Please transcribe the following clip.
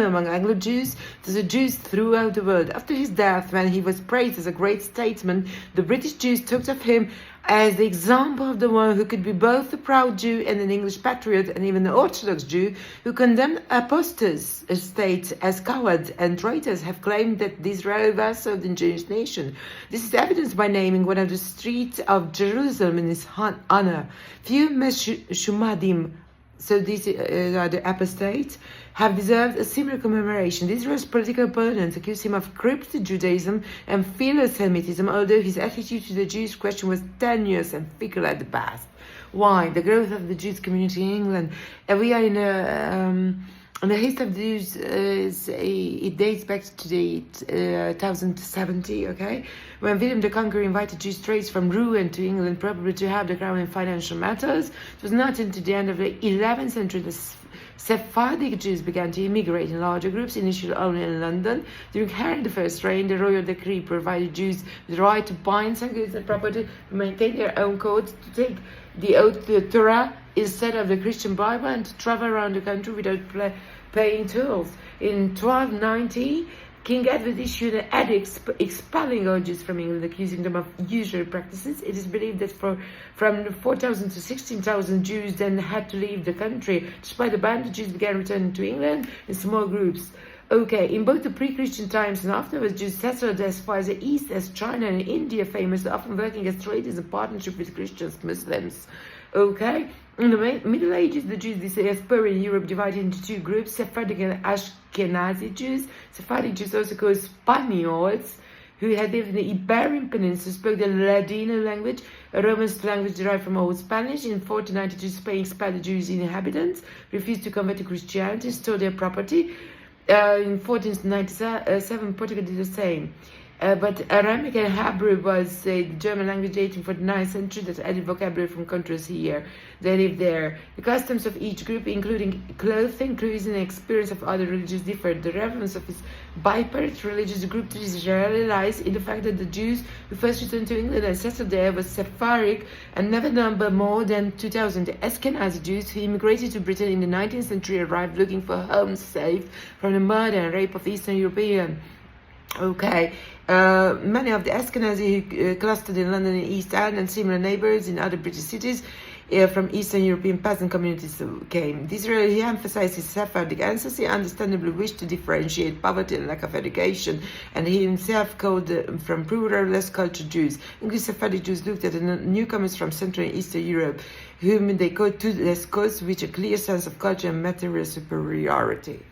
among Anglo-Jews to the Jews throughout the world. After his death, when he was praised as a great statesman, the British Jews talked of him as the example of the one who could be both a proud Jew and an English patriot, and even an Orthodox Jew who condemned apostates as cowards and traitors have claimed that Disraeli was of the Jewish nation. This is evidenced by naming one of the streets of Jerusalem in his honor. Few Meshumadim, so these are the apostates, have deserved a similar commemoration. Disraeli's political opponents accused him of cryptic Judaism and philo-Semitism, although his attitude to the Jewish question was tenuous and fickle at the best. Why? The growth of the Jewish community in England. We are in the history of the Jews, it dates back to the 1070, okay? When William the Conqueror invited Jewish trades from Rouen to England, probably to help the crown in financial matters. It was not until the end of the 11th century that Sephardic Jews began to immigrate in larger groups, initially only in London. During Henry I's reign, the royal decree provided Jews with the right to bind some goods and property, to maintain their own codes, to take the oath to the Torah instead of the Christian Bible, and to travel around the country without paying tolls. In 1290, King Edward issued an edict expelling all Jews from England, accusing them of usury practices. It is believed that from 4,000 to 16,000 Jews then had to leave the country. Despite the ban, the Jews began returning to England in small groups. Okay, in both the pre-Christian times and afterwards, Jews settled as far as the east as China and India, famous, often working as traders in partnership with Christians, Muslims. Okay, in the Middle Ages, the Jews diaspora in Europe divided into two groups, Sephardic and Ashkenazi Jews. Sephardic Jews, also called Spaniards, who had lived in the Iberian Peninsula, spoke the Ladino language, a Romance language derived from Old Spanish. In 1492, Spain expelled the Jews inhabitants, refused to convert to Christianity, stole their property. In 1497, Portugal did the same. But Aramaic and Hebrew was the German language dating from the 9th century that added vocabulary from countries here. They lived there. The customs of each group, including clothing, cuisine, and experience of other religions, differed. The relevance of this bipartite religious group to Israel lies in the fact that the Jews who first returned to England and settled there was Sephardic and never numbered more than 2,000. The Ashkenazi Jews who immigrated to Britain in the 19th century arrived looking for homes safe from the murder and rape of Eastern Europeans. Okay, many of the Ashkenazi clustered in London and East End and similar neighbors in other British cities from Eastern European peasant communities came. Disraeli emphasized his Sephardic ancestry, understandably wished to differentiate poverty and lack of education, and he himself called from poorer, less cultured Jews. English Sephardic Jews looked at the newcomers from Central and Eastern Europe, whom they called toothless Scots, with a clear sense of culture and material superiority.